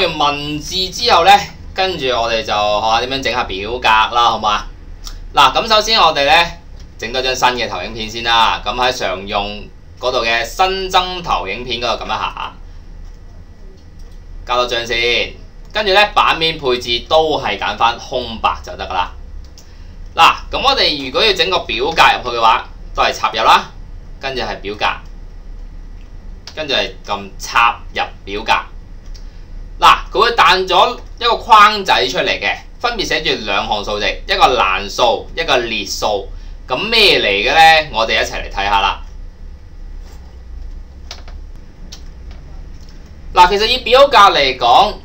完文字之後呢，跟住我哋就學下點樣整下表格啦，好嘛？嗱，咁首先我哋呢，整多張新嘅投影片先啦。咁喺常用嗰度嘅新增投影片嗰度撳一下，加多張先。跟住呢，版面配置都係揀翻空白就得噶啦。嗱，咁我哋如果要整個表格入去嘅話，都係插入啦，跟住係表格，跟住係撳插入表格。嗱，佢會彈咗一個框仔出嚟嘅，分別寫住兩項數值，一個欄數，一個列數。咁咩嚟嘅呢？我哋一齊嚟睇下啦。嗱，其實以表格嚟講，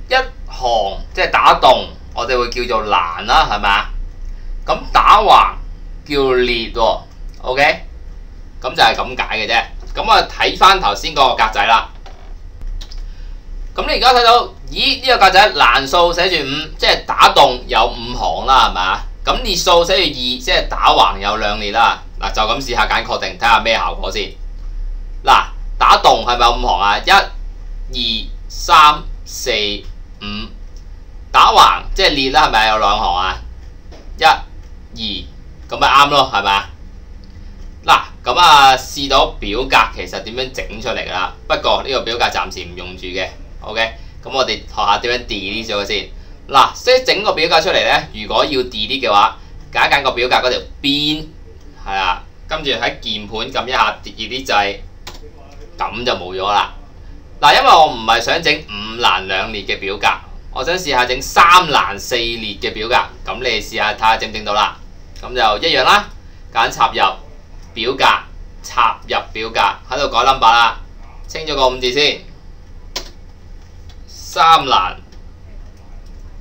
一行即係打戙，我哋會叫做欄啦，係咪啊？咁打橫叫列喎 ，OK？ 咁就係咁解嘅啫。咁我哋睇翻頭先嗰個格仔啦。咁你而家睇到，咦？呢個格仔欄數寫住5，即係打戙有5行啦，係咪啊？咁列數寫住2，即係打橫有2列啦。嗱，就咁試下揀確定，睇下咩效果先。嗱，打戙係咪有5行啊？1、2、3、4、5。打橫即係列啦，係咪有2行啊？1、2，咁咪啱咯，係咪啊？嗱，咁啊試到表格其實點樣整出嚟㗎啦。不過呢個表格暫時唔用住嘅。OK， 咁我哋學下點樣 delete 咗佢先。嗱，即係整個表格出嚟呢，如果要 delete 嘅話，揀一揀個表格嗰條邊，係啦，跟住喺鍵盤撳一下 delete 掣，咁就冇咗啦。嗱，因為我唔係想整5欄2列嘅表格，我想試下整3欄4列嘅表格。咁你試下睇下整唔整到啦。咁就一樣啦，揀插入表格，插入表格，喺度改 number 啦，清咗個5字先。3欄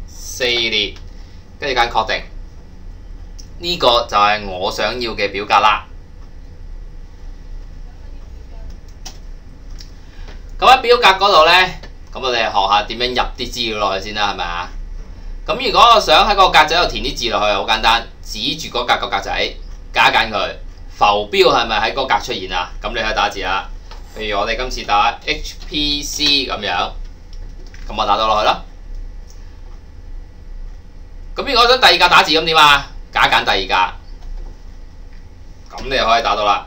4列，跟住揀確定，呢個就係我想要嘅表格啦。咁喺表格嗰度呢，咁我哋學下點樣入啲資料落去先啦，係咪啊？咁如果我想喺個格仔度填啲字落去，好簡單，指住嗰個格仔，揀一揀佢，浮標係咪喺嗰格出現啊？咁你可以打字啦。譬如我哋今次打 HPC 咁樣。咁我打到落去啦。咁如果我想第二格打字咁點啊？揀一揀第二格，咁你就可以打到啦。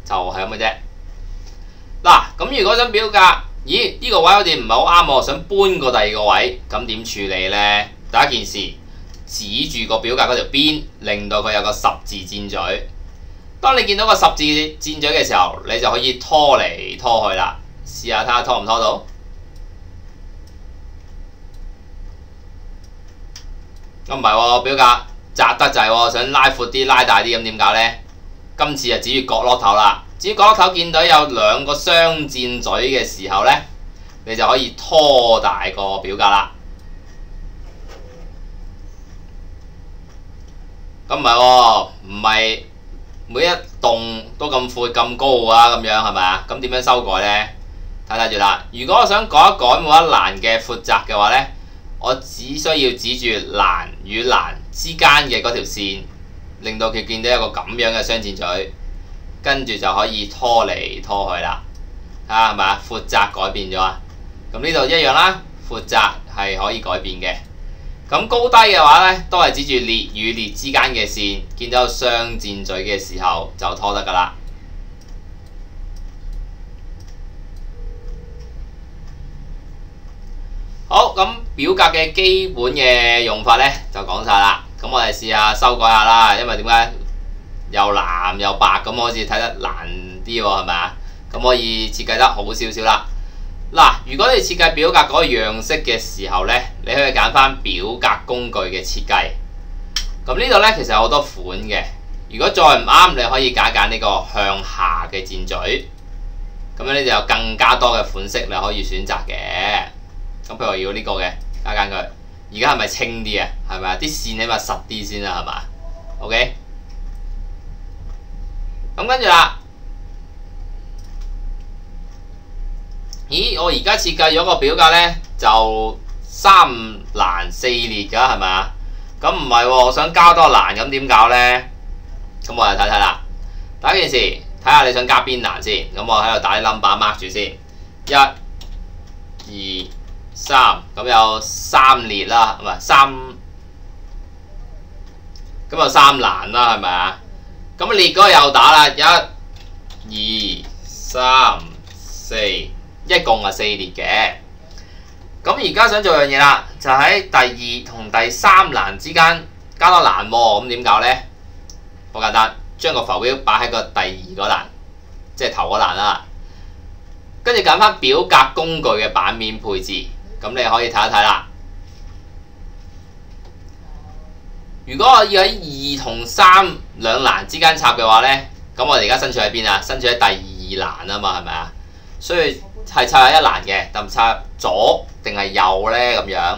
就係咁嘅啫。嗱，咁如果想表格，咦？呢個位好似唔係好啱喎，想搬過第二個位，咁點處理呢？第一件事，指住個表格嗰條邊，令到佢有個十字箭嘴。當你見到個十字箭嘴嘅時候，你就可以拖嚟拖去啦。試下睇下拖唔拖到？咁唔係喎，表格窄得滯喎，想拉闊啲、拉大啲，咁點搞呢？今次就指住角落頭啦。至於角落頭見到有2個雙箭嘴嘅時候呢，你就可以拖大個表格啦。咁唔係喎，唔係每一棟都咁闊咁高啊，咁樣係咪啊？咁點樣修改呢？睇住啦。如果我想改一改每一欄嘅闊窄嘅話呢，我只需要指住欄與欄之間嘅嗰條線，令到佢見到一個咁樣嘅雙箭嘴，跟住就可以拖嚟拖去啦。睇下係咪啊？闊窄改變咗啊！咁呢度一樣啦，闊窄係可以改變嘅。咁高低嘅話呢，都係指住列與列之間嘅線，見到有雙箭嘴嘅時候就拖得噶啦。好，咁表格嘅基本嘅用法呢，就講晒啦。咁我哋試下修改下啦，因為點解又藍又白咁，好似睇得難啲喎，係咪啊？咁可以設計得好少少啦。嗱，如果你設計表格嗰個樣式嘅時候呢，你可以揀翻表格工具嘅設計。咁呢度呢，其實有好多款嘅。如果再唔啱，你可以揀呢個向下嘅箭嘴。咁樣呢就有更加多嘅款式你可以選擇嘅。咁譬如我要呢個嘅，揀佢。而家係咪清啲啊？係咪啊？啲線起碼實啲先啦，係嘛 ？OK。咁跟住啦。咦，我而家設計咗個表格呢，就3欄4列㗎，係咪啊？咁唔係喎，我想加多欄，咁點搞呢？咁我哋睇睇啦。第一件事，睇睇下你想加邊欄先。咁我喺度打啲 number mark 住先，1、2、3，咁有3列啦，唔係3，咁有3欄啦，係咪啊？咁列嗰個又打啦，1、2、3、4，一共係4列嘅。咁而家想做樣嘢啦，就喺第2同第3欄之間加多欄喎。咁點搞呢？好簡單，將個浮標擺喺個第2嗰欄，即係頭嗰欄啦。跟住揀翻表格工具嘅版面配置，咁你可以睇一睇啦。如果我要喺2同3兩欄之間插嘅話呢，咁我哋而家身處喺邊啊？身處喺第2欄啊嘛，係咪啊？所以係插喺一欄嘅，但唔插左定係右呢？咁樣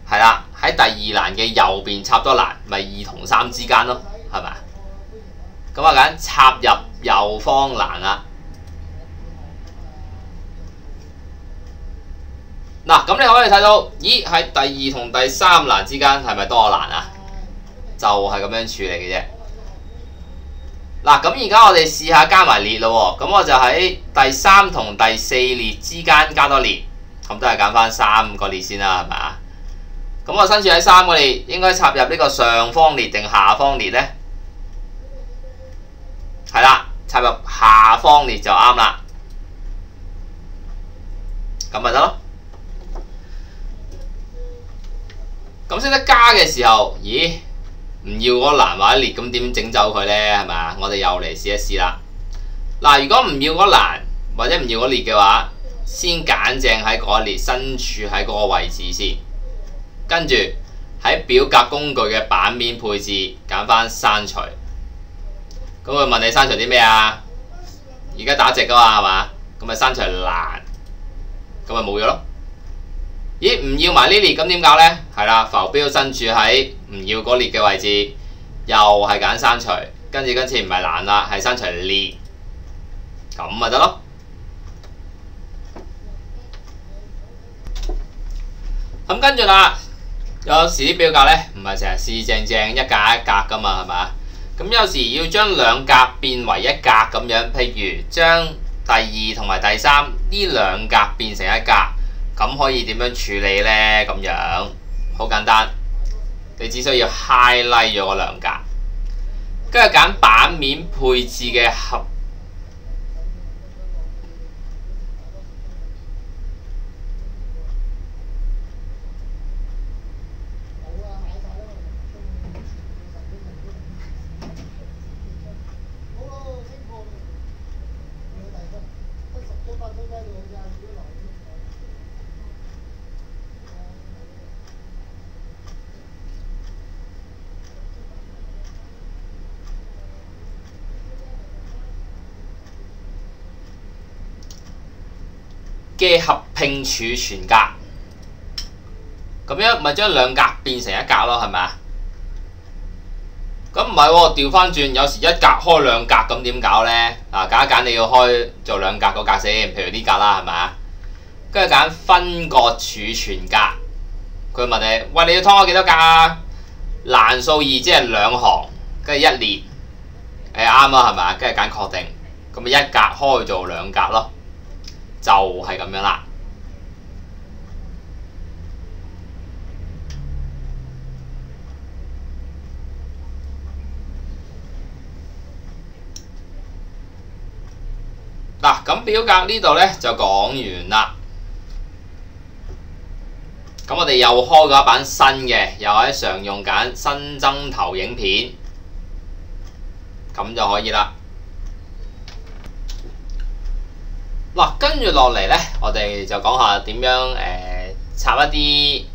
係啦，喺第2欄嘅右邊插多欄，咪2同3之間咯，係咪？咁啊揀插入右方欄啦。嗱，咁你可以睇到，咦喺第2同第3欄之間係咪多個欄啊？就係咁樣處理嘅啫。嗱，咁而家我哋試下加埋列咯喎，咁我就喺第3同第4列之間加多列，咁都係揀翻3個列先啦，係咪啊？咁我身處喺3個列，應該插入呢個上方列定下方列呢？係啦，插入下方列就啱啦，咁咪得咯。咁識得加嘅時候，咦？唔要嗰個欄或者列，咁點整走佢呢？係咪啊？我哋又嚟試一試啦。嗱，如果唔要嗰欄或者唔要嗰列嘅話，先揀正喺嗰一列，身處喺嗰個位置先。跟住喺表格工具嘅版面配置揀翻刪除。咁佢問你刪除啲咩啊？而家打直噶嘛，係嘛？咁咪刪除欄，咁咪冇咗咯。咦，唔要埋呢列，咁點搞呢？係啦，浮標身處喺唔要嗰列嘅位置，又係揀刪除，跟住今次唔係欄啦，係刪除列，咁咪得咯。咁跟住啦，有時啲表格呢，唔係成日四正正一格一格噶嘛，係咪？咁有時要將兩格變為一格咁樣，譬如將第2同埋第3呢兩格變成一格。咁可以點樣處理呢？咁樣好簡單，你只需要 highlight 咗嗰兩格，跟住揀版面配置嘅合。嘅合併儲存格，咁樣咪將兩格變成一格咯，係咪啊？咁唔係喎，調翻轉，有時一格開兩格，咁點搞呢？嗱，揀一揀你要開做兩格嗰格先，譬如呢格啦，係咪啊？跟住揀分割儲存格，佢問你，喂，你要拖我幾多格啊？欄數2即係2行，跟住1列，啱啦，係咪啊？跟住揀確定，咁咪一格開做兩格咯。就係咁樣啦。嗱，咁表格呢度呢就講完啦。咁我哋又開咗一版新嘅，又喺常用揀新增投影片，咁就可以啦。嗱，跟住落嚟呢，我哋就講下點樣插一啲。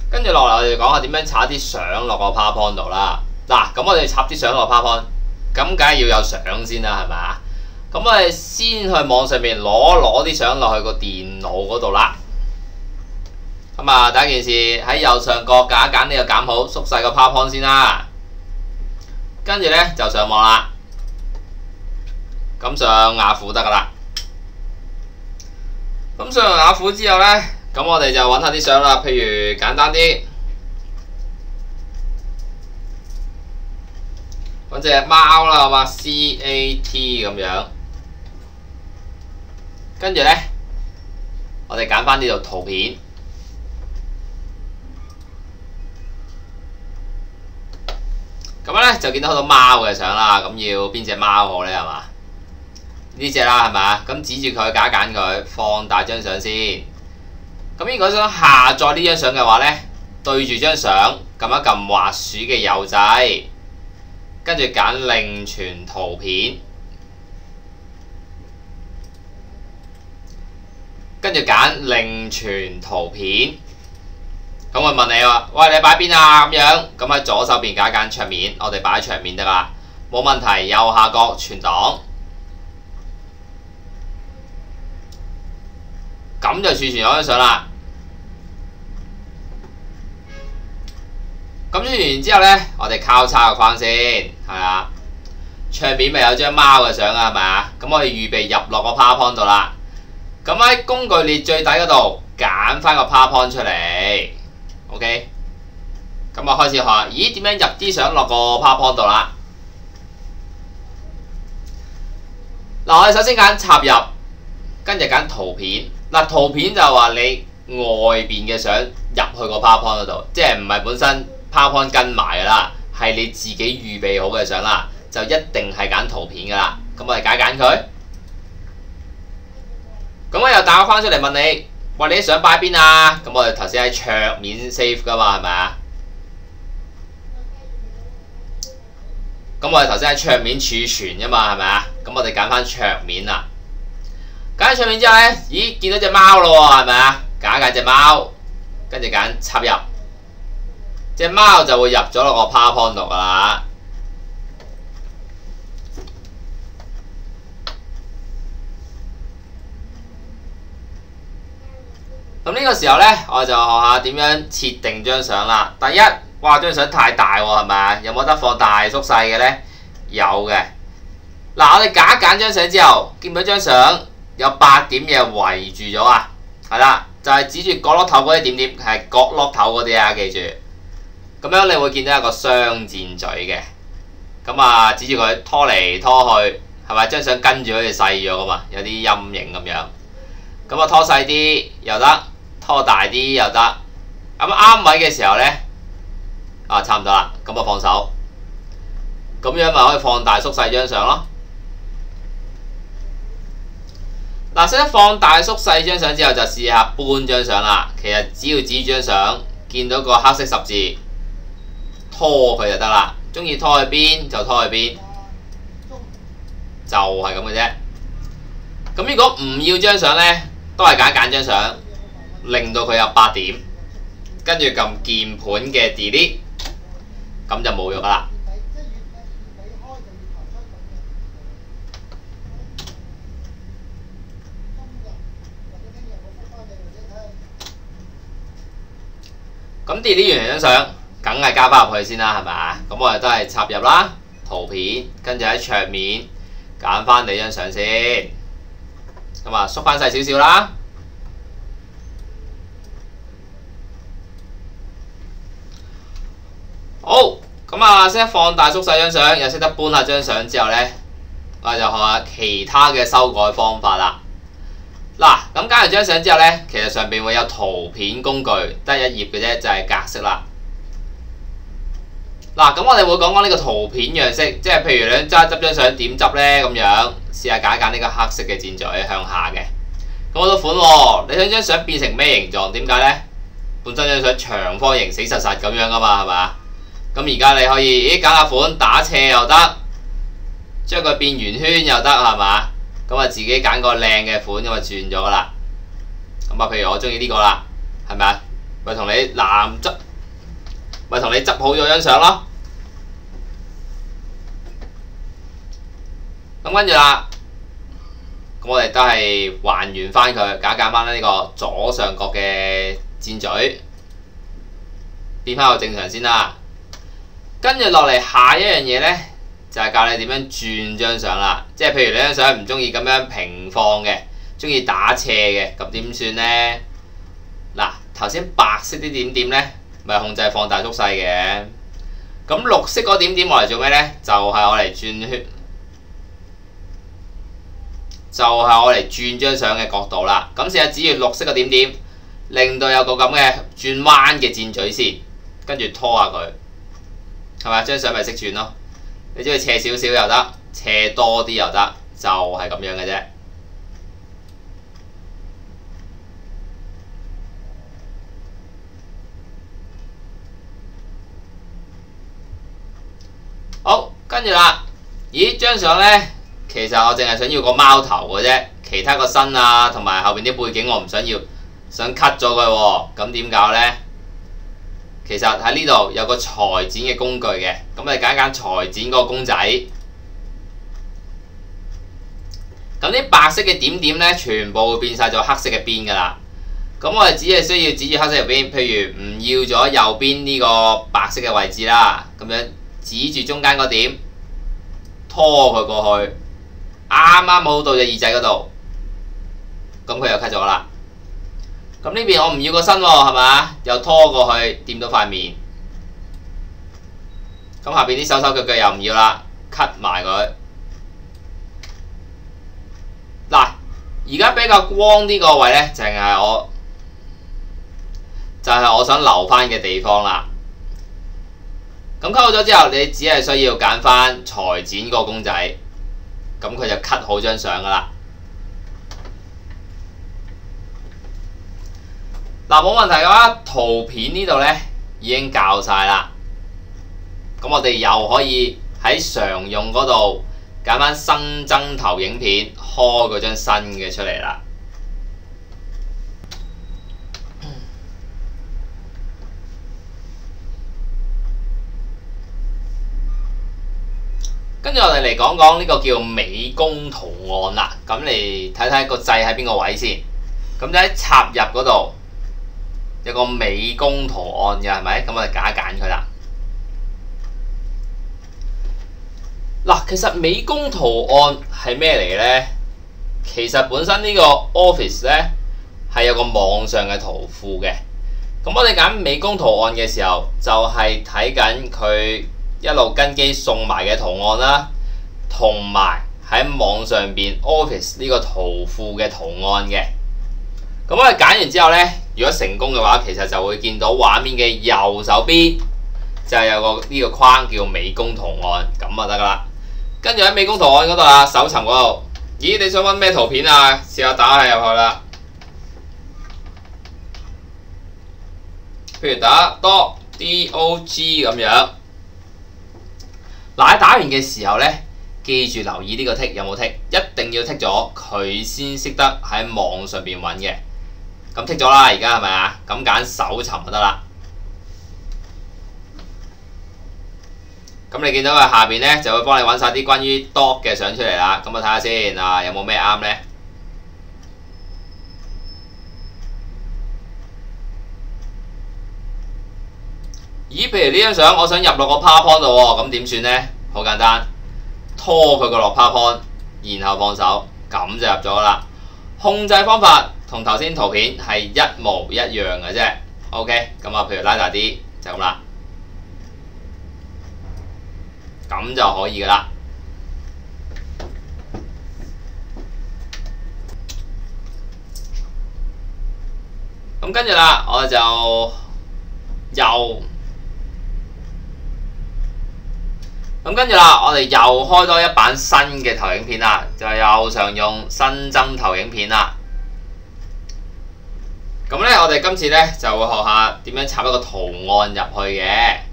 跟住落嚟，我哋講下點樣插啲相落個 PowerPoint 度啦。嗱，咁我哋插啲相落 PowerPoint，咁梗係要有相先啦，係咪啊？咁我哋先去網上面攞啲相落去個電腦嗰度啦。咁啊，第一件事喺右上角揀一揀呢個減號，縮細個 PowerPoint 先啦。跟住呢，就上網啦。咁上雅虎得噶啦。咁上雅虎之後呢，咁我哋就揾下啲相啦。譬如簡單啲，揾隻貓啦，好嘛 ？CAT 咁樣，跟住咧，我哋揀翻呢度圖片，咁樣咧就見到好多貓嘅相啦。咁要邊隻貓好咧？係嘛？呢隻啦，係咪？咁指住佢揀佢，放大張相先。咁如果想下載呢張相嘅話咧，對住張相撳一撳滑鼠嘅右掣，跟住揀另存圖片，跟住揀另存圖片。咁我問你話，喂，你擺邊啊？咁樣，咁喺左手邊揀桌面，我哋擺喺桌面得啦，冇問題。右下角存檔，咁就儲存咗張相啦。咁儲存完之後呢，我哋交叉個框先，係啊。桌面咪有張貓嘅相啊，係咪啊？咁我哋預備入落個 PowerPoint 度啦。咁喺工具列最底嗰度揀翻個 PowerPoint 出嚟 ，OK。咁我開始學，咦？點樣入啲相落個 PowerPoint 度啦？嗱，我哋首先揀插入，跟住揀圖片。嗱，圖片就話你外邊嘅相入去個 PowerPoint 嗰度，即係唔係本身 PowerPoint 跟埋噶啦，係你自己預備好嘅相啦，就一定係揀圖片噶啦。咁我哋揀佢。咁我又打個框出嚟問你，話你啲相擺邊啊？咁我哋頭先喺桌面 save 噶嘛，係咪啊？咁我哋頭先喺桌面儲存噶嘛，係咪啊？咁我哋揀翻桌面啦。揀咗桌面之後呢，咦，見到隻貓咯喎，係咪啊？揀隻貓，跟住揀插入，隻貓就會入咗落個 PowerPoint 度噶啦。咁呢個時候呢，我就學下點樣設定張相啦。第一，哇，張相太大喎，係咪啊？有冇得放大縮細嘅呢？有嘅。嗱，我哋揀張相之後，見唔到張相有8點嘢圍住咗啊？係啦，就係指住角落頭嗰啲點點，係角落頭嗰啲啊，記住。咁樣你會見到一個雙箭嘴嘅。咁啊，指住佢拖嚟拖去，係咪張相跟住好似細咗噶嘛？有啲陰影咁樣。咁啊，拖細啲又得。拖大啲又得，咁啱位嘅時候呢，啊差唔多啦，咁我放手，咁樣咪可以放大縮細張相咯。嗱，識得放大縮細張相之後，就試下搬張相啦。其實只要指住張相，見到個黑色十字，拖佢就得啦。中意拖去邊就拖去邊，就係咁嘅啫。咁如果唔要張相呢，都係揀張相。令到佢有8點，跟住撳鍵盤嘅 delete， 咁就冇用啦。咁 delete 完張相，梗係加翻入去先啦，係咪啊？咁我哋都係插入啦，圖片，跟住喺桌面揀翻你張相先，咁啊縮翻細少少啦。好，咁啊，識得放大縮細張相，又識得搬下張相之後呢，我哋就學下其他嘅修改方法啦。嗱，咁加完張相之後呢，其實上邊會有圖片工具，得一頁嘅啫，就係格式啦。嗱，咁我哋會講呢個圖片樣式，即係譬如你執張相點執呢？咁樣，試下揀呢個黑色嘅箭嘴向下嘅。咁好多款喎，你想張相變成咩形狀？點解呢？本身張相長方形死實實咁樣噶嘛，係咪？咁而家你可以，揀下款打斜又得，將佢變圓圈又得，係嘛？咁啊自己揀個靚嘅款，咁啊轉咗噶啦。咁啊，譬如我中意呢個啦，係咪啊？咪同你執好咗張相咯。咁跟住啦，咁我哋都係還原翻佢，揀翻呢個左上角嘅箭嘴，變翻個正常先啦。跟住落嚟下一樣嘢呢，就係教你點樣轉張相啦。即係譬如你張相唔中意咁樣平放嘅，中意打斜嘅，咁點算呢？嗱，頭先白色啲點點呢，咪控制放大縮細嘅。咁綠色嗰點點我嚟做咩呢？就係我嚟轉圈，就係我嚟轉張相嘅角度啦。咁試下指住綠色嘅點點，令到有個咁嘅轉彎嘅箭嘴先，跟住拖下佢，係咪？張相咪識轉咯。你中意斜少少又得，斜多啲又得，就係咁樣嘅啫。好，跟住啦。咦，張相呢，其實我淨係想要個貓頭嘅啫，其他個身啊同埋後邊啲背景我唔想要，想 cut 咗佢喎。咁點搞呢？其實喺呢度有個裁剪嘅工具嘅，咁我哋揀一揀裁剪嗰個公仔。咁啲白色嘅點點呢，全部會變晒做黑色嘅邊噶啦。咁我哋只係需要指住黑色入邊，譬如唔要咗右邊呢個白色嘅位置啦，咁樣。指住中間個點，拖佢過去，啱啱好到隻耳仔嗰度，咁佢又 cut 咗啦。咁呢邊我唔要個身喎，係嘛？又拖過去，掂到塊面。咁下邊啲手手腳腳又唔要啦 ，cut 埋佢。嗱，而家比較光啲個位呢，就係我想留翻嘅地方啦。咁 cut 好咗之後，你只係需要揀翻裁剪個公仔，咁佢就 cut 好張相噶啦。嗱，冇問題嘅話，圖片呢度呢已經校晒啦。咁我哋又可以喺常用嗰度揀翻新增投影片，開嗰張新嘅出嚟啦。跟住我哋嚟講講呢個叫美工圖案啦。咁你睇睇個掣喺邊個位先。咁就喺插入嗰度有個美工圖案嘅，係咪？咁我哋揀一揀佢啦。嗱，其實美工圖案係咩嚟嘅呢？其實本身呢個 Office 呢係有個網上嘅圖庫嘅。咁我哋揀美工圖案嘅時候，就係睇緊佢一路跟機送埋嘅圖案啦，同埋喺網上邊 Office 呢個圖庫嘅圖案嘅。咁我哋揀完之後呢，如果成功嘅話，其實就會見到畫面嘅右手邊就係有個呢個框叫美工圖案，咁就得噶啦。跟住喺美工圖案嗰度啊，搜尋嗰度，咦，你想揾咩圖片啊？試下打下入去啦。譬如打 dog 咁樣。嗱，喺打完嘅時候呢，記住留意呢個剔有冇剔，一定要剔咗佢先識得喺網上邊揾嘅。咁剔咗啦，而家係咪啊？咁揀搜尋就得啦。咁你見到佢下邊呢，就會幫你揾晒啲關於 dog 嘅相出嚟啦。咁我睇下先啊，有冇咩啱呢？咦，譬如呢張相，我想入落個 PowerPoint 度喎，咁點算呢？好簡單，拖佢個落 PowerPoint，然後放手，咁就入咗啦。控制方法同頭先圖片係一模一樣嘅啫。OK， 咁啊，譬如拉大啲就咁啦，咁就可以噶啦。咁跟住啦，我就咁跟住啦，我哋又開多一版新嘅投影片啦，就又常用新增投影片啦。咁呢，我哋今次呢就會學下點樣插一個圖案入去嘅。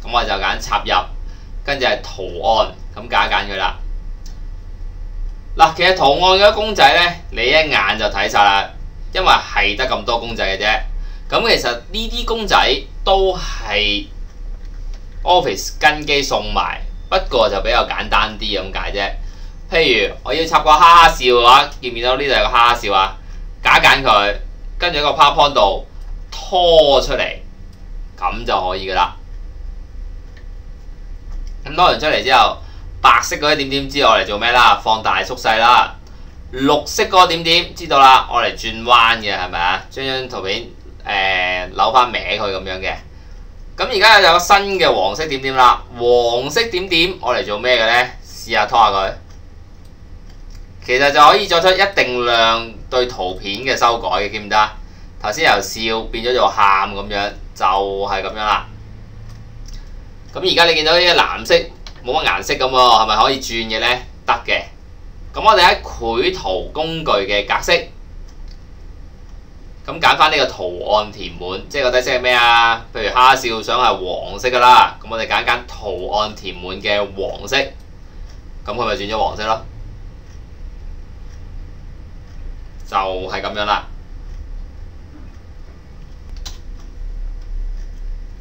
咁我就揀插入，跟住係圖案，咁揀一揀佢啦。嗱，其實圖案嗰啲公仔呢，你一眼就睇晒啦，因為係得咁多公仔嘅啫。咁其實呢啲公仔都係 Office 跟機送埋。不過就比較簡單啲咁解啫。譬如我要插個哈哈笑嘅話，見唔見到呢度有個哈哈笑啊？揀一揀佢，跟住喺個 PowerPoint 度拖出嚟，咁就可以噶啦。咁拖完出嚟之後，白色嗰啲點點知我嚟做咩啦？放大縮細啦。綠色嗰個點點知道啦，我嚟轉彎嘅係咪啊？將張圖片扭翻歪佢咁樣嘅。咁而家有個新嘅黃色點點啦，黃色點點我嚟做咩嘅呢？試下拖下佢，其實就可以作出一定量對圖片嘅修改嘅，記唔得？頭先由笑變咗做喊咁樣，就係咁樣啦。咁而家你見到呢個藍色冇乜顏色咁喎，係咪可以轉嘅呢？得嘅。咁我哋喺繪圖工具嘅格式，咁揀翻呢個圖案填滿，即係個底色係咩啊？譬如蝦笑想係黃色噶啦，咁我哋揀圖案填滿嘅黃色，咁佢咪轉咗黃色咯，就係咁樣啦。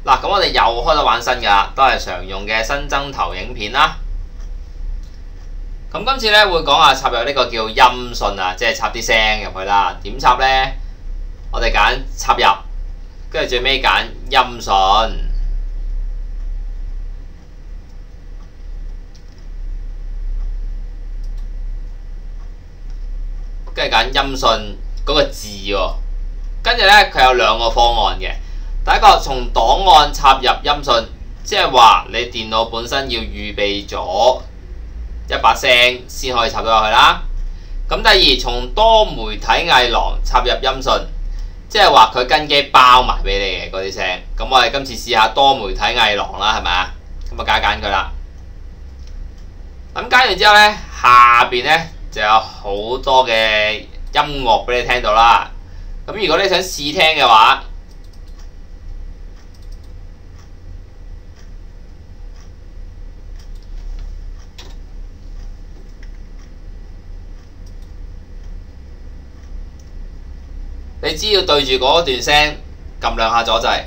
嗱，咁我哋又開咗玩新噶，都係常用嘅新增投影片啦。咁今次咧會講下插入呢個叫音訊啊，即係插啲聲入去啦。點插呢？我哋揀插入，跟住最尾揀音訊，跟住揀音訊嗰個字喎。跟住呢，佢有兩個方案嘅。第一個從檔案插入音訊，即係話你電腦本身要預備咗一把聲先可以插到入去啦。咁第二，從多媒體藝廊插入音訊，即係話佢跟機包埋俾你嘅嗰啲聲。咁我哋今次試下多媒體藝廊啦，係咪啊？咁啊揀佢啦。咁揀完之後呢，下邊呢就有好多嘅音樂俾你聽到啦。咁如果你想試聽嘅話，你只要對住嗰段聲撳兩下左掣，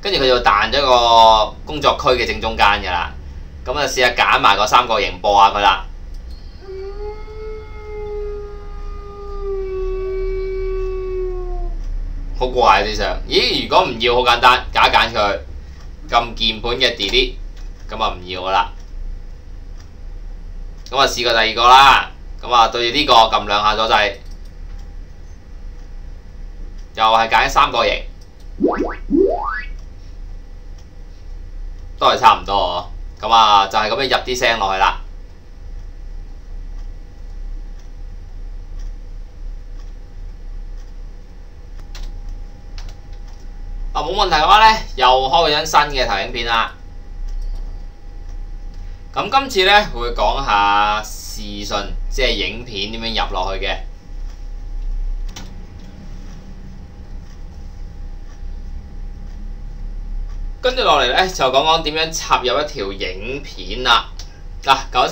跟住佢就彈咗個工作區嘅正中間㗎啦。咁啊試下揀埋個三角形播下佢啦。好怪啲聲。咦？如果唔要，好簡單，揀佢，撳鍵盤嘅 delete， 咁啊唔要㗎啦。咁啊試過第二個啦。咁啊對住呢個撳兩下左掣。又係揀三角形，都係差唔多咁啊，就係咁樣入啲聲落去啦。冇問題嘅話呢，又開張新嘅投影片啦。咁今次呢，會講下視訊，即係影片點樣入落去嘅。跟住落嚟呢，就講講點樣插入一條影片啦。首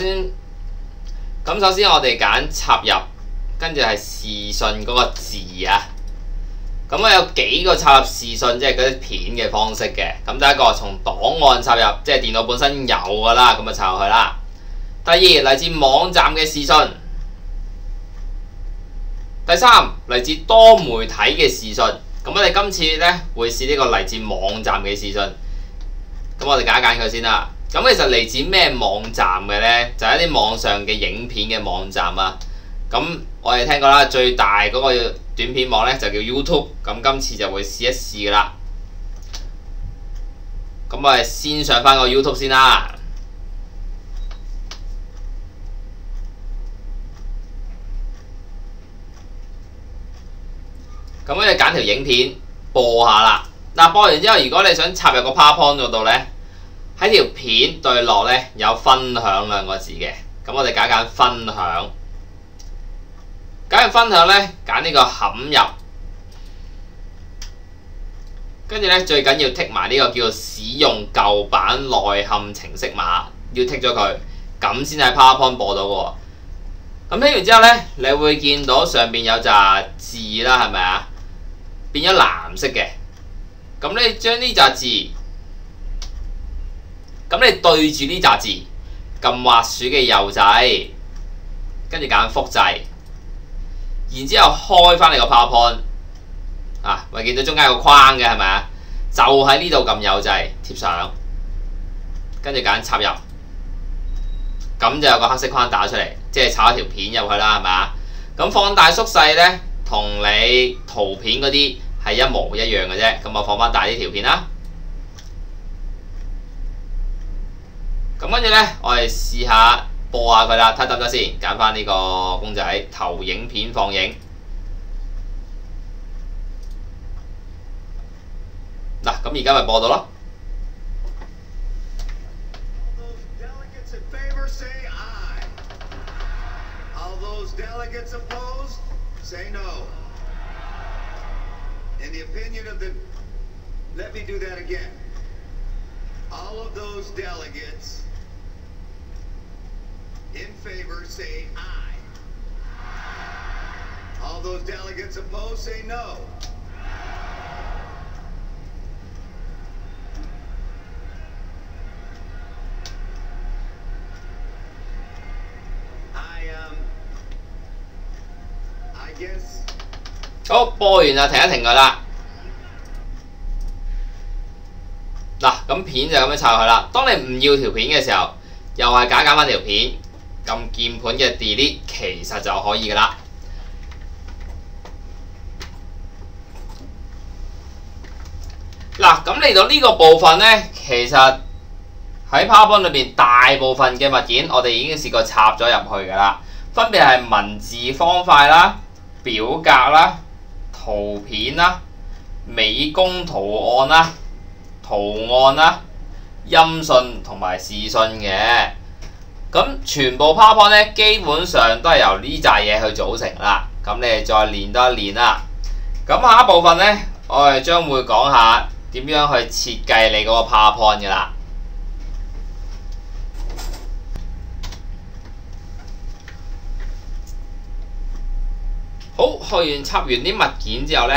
先我哋揀插入，跟住係視訊嗰個字啊。咁我有幾個插入視訊，即係嗰啲片嘅方式嘅。咁第一個從檔案插入，即係電腦本身有㗎啦，咁就插入去啦。第二，嚟自網站嘅視訊。第三，嚟自多媒體嘅視訊。咁我哋今次呢，會試呢個嚟自網站嘅視訊。咁我哋揀佢先啦。咁其實嚟自咩網站嘅呢？就係一啲網上嘅影片嘅網站啊。咁我哋聽過啦，最大嗰個短片網呢，就叫 YouTube。咁今次就會試一試噶啦。咁我哋先上翻個 YouTube 先啦。咁我哋揀條影片播下啦。播完之後，如果你想插入個 PowerPoint 嗰度呢，喺條片對落呢，有分享兩個字嘅。咁我哋揀分享。揀完分享呢，揀呢個冚入。跟住呢，最緊要剔埋呢個叫做使用舊版內嵌程式碼，要剔咗佢，咁先喺 PowerPoint 播到嘅。咁剔完之後呢，你會見到上邊有紮字啦，係咪啊？變咗藍色嘅。咁你將呢紮字，咁你對住呢紮字，撳滑鼠嘅右掣，跟住揀複製，然之後開翻你個 PowerPoint，咪見到中間有個框嘅係咪啊？就喺呢度撳右掣貼上，跟住揀插入，咁就有個黑色框打出嚟，即係插一條片入去啦，係咪啊？咁放大縮細呢，同你圖片嗰啲係一模一樣嘅啫。咁我放翻大啲條片啦。咁跟住呢，我哋試下播下佢啦，睇得唔得先？揀翻呢個公仔投影片放映。嗱，咁而家咪播到咯。Say no. In the opinion of the... Let me do that again. All of those delegates in favor say aye. All those delegates opposed say no. I guess. 好，播完就停一停佢啦。嗱，咁片就咁樣插佢啦。當你唔要條片嘅時候，又係揀翻條片，撳鍵盤嘅 delete， 其實就可以噶啦。嗱，咁嚟到呢個部分呢，其實喺 PowerPoint 裏邊大部分嘅物件，我哋已經試過插咗入去噶啦，分別係文字方塊啦、表格啦、圖片啦、美工圖案啦、圖案啦、音訊同埋視訊嘅。咁全部 PowerPoint 咧，基本上都係由呢扎嘢去組成啦。咁你哋再練多一練啦。咁下一部分呢，我哋將會講下點樣去設計你嗰個 PowerPoint 嘅啦。好，插完啲物件之後呢，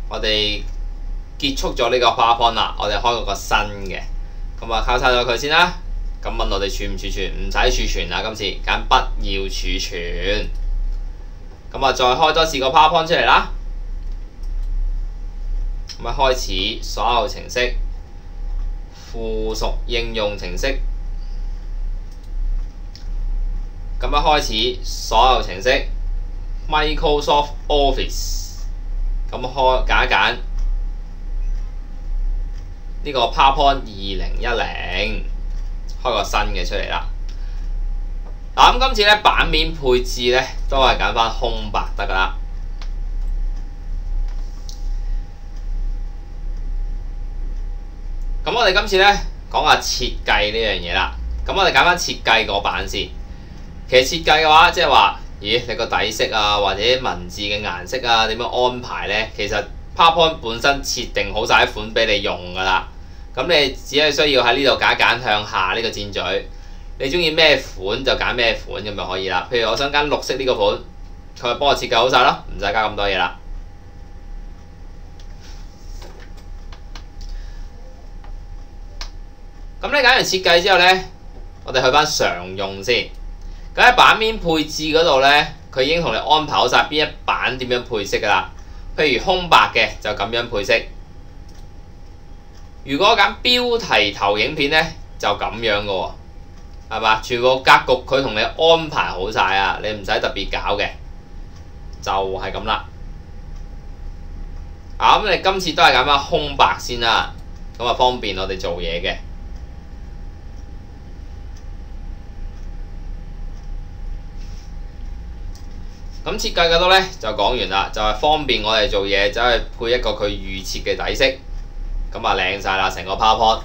我哋結束咗呢個 PowerPoint 啦。我哋開個新嘅，咁啊交叉咗佢先啦。咁問我哋儲唔儲存？唔使儲存啦，今次揀不要儲存。咁啊，再開多次個 PowerPoint 出嚟啦。咁啊，開始所有程式，附屬應用程式。咁啊，開始所有程式。Microsoft Office， 咁揀一揀呢個 PowerPoint 2010，開個新嘅出嚟啦。嗱，咁今次咧版面配置咧都係揀翻空白得噶啦。咁我哋今次咧講下設計呢樣嘢啦。咁我哋揀翻設計嗰版先。其實設計嘅話，即係話。咦，你個底色啊，或者文字嘅顏色啊，點樣安排呢？其實 PowerPoint 本身設定好晒啲款俾你用㗎啦。咁你只係需要喺呢度揀向下呢個箭嘴，你中意咩款就揀咩款咁就可以啦。譬如我想揀綠色呢個款，佢就幫我設計好晒咯，唔使加咁多嘢啦。咁你揀完設計之後呢，我哋去翻常用先。咁喺版面配置嗰度呢，佢已經同你安排好晒邊一版點樣配色噶啦。譬如空白嘅就咁樣配色。如果揀標題投影片呢，就咁樣嘅喎，係嘛？全部格局佢同你安排好晒啊，你唔使特別搞嘅，就係咁啦。咁你今次都係揀翻空白先啦，咁啊方便我哋做嘢嘅。咁設計嗰度呢，就講完啦，就係方便我哋做嘢，走去配一個佢預設嘅底色，咁啊靚晒啦成個 PowerPoint。